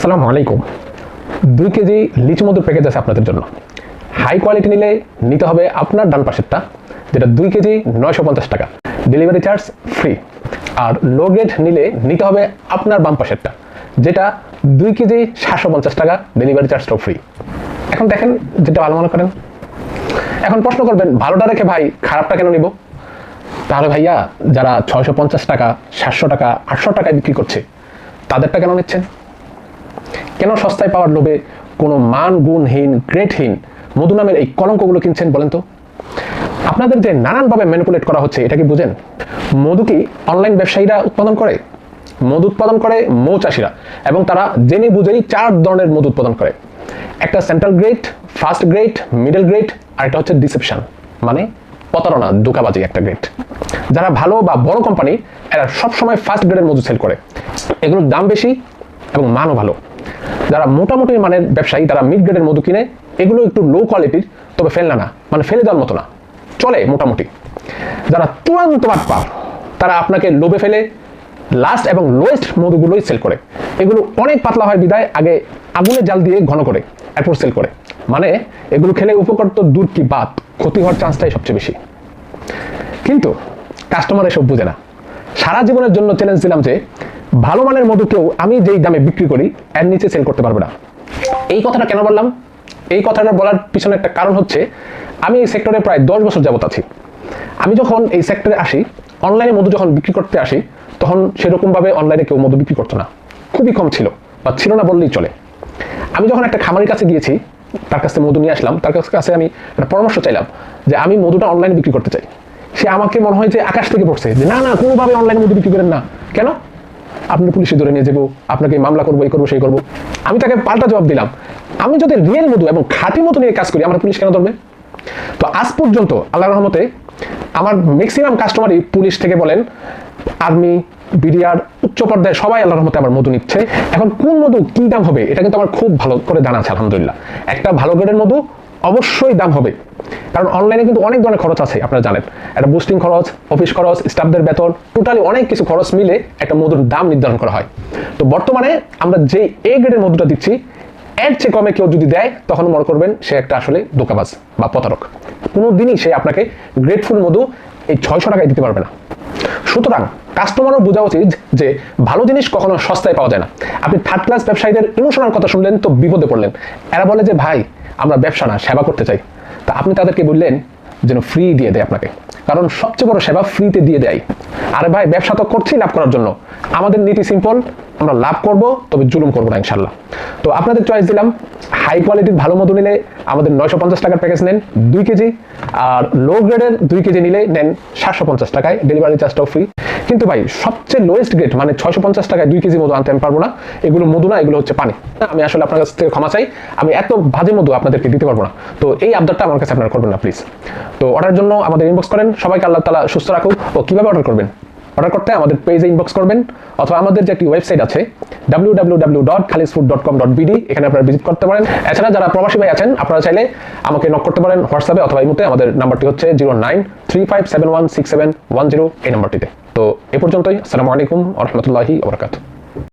আসসালামু আলাইকুম। 2 কেজি লিচু মধুর প্যাকেজ আছে আপনাদের জন্য। হাই কোয়ালিটি নিলে নিতে হবে আপনার ডান পাশেরটা, যেটা 2 কেজি 950 টাকা, ডেলিভারি চার্জ ফ্রি। আর লো গ্রেড নিলে নিতে হবে আপনার বাম পাশেরটা, যেটা 2 কেজি 750 টাকা, ডেলিভারি চার্জটাও ফ্রি। এখন দেখেন যেটা ভালো মনে করেন। এখন প্রশ্ন করবেন, ভালোটা রেখে ভাই খারাপটা কেন নিব? তাহলে ভাইয়া যারা 650 টাকা, 700 টাকা, 800 টাকায় বিক্রি করছে তাদেরটা কেন নিচ্ছেন? কেন সস্তায় পাওয়ার লোভে কোনো মান গুণহীন গ্রেডহীন মধু নামের এই কলঙ্কগুলো কিনছেন বলেন তো? আপনাদের যে নানানভাবে ম্যানিপুলেট করা হচ্ছে, এটা কি বুঝেন? মধু কি অনলাইন ব্যবসায়ীরা উৎপাদন করে? মধু উৎপাদন করে মৌ চাষিরা, এবং তারা জেনে বুঝেই 4 ধরনের মধু উৎপাদন করে। একটা central grade, first grade, middle grade, আর একটা হচ্ছে ডিসেপশন, মানে প্রতারণা, ধোঁকাবাজি একটা গ্রেড। যারা ভালো বা বড় কোম্পানি, এরা সবসময় ফার্স্ট গ্রেডের মধু সেল করে। এগুলোর দাম বেশি এবং মানও ভালো। যারা মোটামুটি মানের ব্যবসায়ী, তারা মিড গ্রেডের মধু কিনে। এগুলো একটু লো কোয়ালিটির, তবে ফেলনা না, মানে ফেলে দেওয়ার মতো না, চলে মোটামুটি। যারা চূড়ান্ত বাটপার, তারা আপনাকে লোভে ফেলে লাস্ট এবং লোয়েস্ট মধুগুলোই সেল করে। এগুলো অনেক পাতলা হয় বিদায় আগে আগুনে জাল দিয়ে ঘন করে এরপর সেল করে। মানে এগুলো খেলে উপকার তো দূর কি বাদ, ক্ষতি হওয়ার চান্সটাই সবচেয়ে বেশি। কিন্তু কাস্টমার এসব বুঝে না। সারা জীবনের জন্য চ্যালেঞ্জ দিলাম যে ভালো মানের মধু কেউ আমি যেই দামে বিক্রি করি এর নিচে সেল করতে পারবে না। এই কথাটা কেন বললাম? এই কথাটা বলার পিছনে একটা কারণ হচ্ছে, আমি এই সেক্টরে প্রায় 10 বছর যাবত আছি। আমি যখন এই সেক্টরে আসি, অনলাইনে মধু যখন বিক্রি করতে আসি, তখন সেরকমভাবে অনলাইনে কেউ মধু বিক্রি করতো না, খুবই কম ছিল, বা ছিল না বললেই চলে। আমি যখন একটা খামারির কাছে গিয়েছি, তার কাছে মধু নিয়ে আসলাম, তার কাছে আমি একটা পরামর্শ চাইলাম যে আমি মধুটা অনলাইনে বিক্রি করতে চাই। সে আমাকে মনে হয় যে আকাশ থেকে পড়ছে, যে না না, কোনোভাবে অনলাইনে মধু বিক্রি করেন না। কেন? আপনি পুলিশে ধরে নিয়ে যাবো, আপনাকে মামলা করবো, এই করবো সেই করবো। আমি তাকে পাল্টা জবাব দিলাম, আমি যদি রিয়েল মধু এবং খাঁটি মধু নিয়ে কাজ করি, আমার পুলিশ কেন ধরবে? তো আজ পর্যন্ত আল্লাহর রহমতে আমার ম্যাক্সিমাম কাস্টমারই পুলিশ থেকে বলেন, আর্মি, বিডিআর, উচ্চ পর্যায়ে সবাই আল্লাহর রহমতে আমার মধু নিচ্ছে। এখন কোন মধু কি দাম হবে এটা কিন্তু আমার খুব ভালো করে জানা আছে আলহামদুলিল্লাহ। একটা ভালো গ্রেডের মধু অবশ্যই দাম হবে, কারণ অনলাইনে কিন্তু অনেক ধরনের খরচ আছে, আপনারা জানেন। একটা বুস্টিং খরচ, অফিস খরচ, স্টাফদের বেতন, টোটালি অনেক কিছু খরচ মিলে একটা মধুর দাম নির্ধারণ করা হয়। তো বর্তমানে আমরা যে এ গ্রেডের মধুটা দিচ্ছি, এর চেয়ে কমে কেউ যদি দেয়, তখন মনে করবেন সে একটা আসলে ধোঁকাবাজ বা প্রতারক। কোনোদিনই সে আপনাকে গ্রেডফুল মধু এই 600 টাকায় দিতে পারবে না। সুতরাং কাস্টমারও বোঝা উচিত যে ভালো জিনিস কখনো সস্তায় পাওয়া যায় না। আপনি থার্ড ক্লাস ব্যবসায়ীদের ইমোশনাল কথা শুনলেন তো বিপদে পড়লেন। এরা বলে যে ভাই আমরা ব্যবসা না, সেবা করতে চাই। তা আপনি তাদেরকে বললেন যেন ফ্রি দিয়ে দেয় আপনাকে, কারণ সবচেয়ে বড় সেবা ফ্রিতে দিয়ে দেয়। আরে ভাই, ব্যবসা তো করছি লাভ করার জন্য। আমাদের নীতি সিম্পল, আমরা লাভ করব, তবে জুলুম করবো না ইনশাল্লাহ। তো আপনাদের চয়েস দিলাম, হাই কোয়ালিটির ভালো মধু নিলে আমাদের 950 টাকার প্যাকেজ নেন 2 কেজি, আর লো গ্রেডের 2 কেজি নিলে নেন 750 টাকায়, ডেলিভারি চার্জটাও ফ্রি। কিন্তু ভাই সবচেয়ে লোয়েস্ট গ্রেড মানে 650 টাকায় 2 কেজি মধু আনতে আমি পারবো না। এগুলো মধু না, এগুলো হচ্ছে পানি। আমি আসলে আপনার কাছ থেকে ক্ষমা চাই, আমি এত বাজে মধু আপনাদেরকে দিতে পারবো না। তো এই আবদারটা আমার কাছে আপনারা করবেন না প্লিজ। তো অর্ডারের জন্য আমাদের ইনবক্স করেন। সবাইকে আল্লাহ তাআলা সুস্থ রাখুক। ও কিভাবে অর্ডার করবেন? অর্ডার করতে আমাদের পেজে ইনবক্স করবেন, অথবা আমাদের যে একটি ওয়েবসাইট আছে www.khalisfood.com.bd, এখানে আপনারা ভিজিট করতে পারেন। এছাড়া যারা প্রবাসী ভাই আছেন, আপনারা চাইলে আমাকে নক করতে পারেন হোয়াটসঅ্যাপে অথবা ইমোতে। আমাদের নাম্বারটি হচ্ছে 0935716710, এই নাম্বারটিতে। তো এ পর্যন্তই। আসসালামু আলাইকুম ওয়া রাহমাতুল্লাহি ওয়া বারাকাতুহু।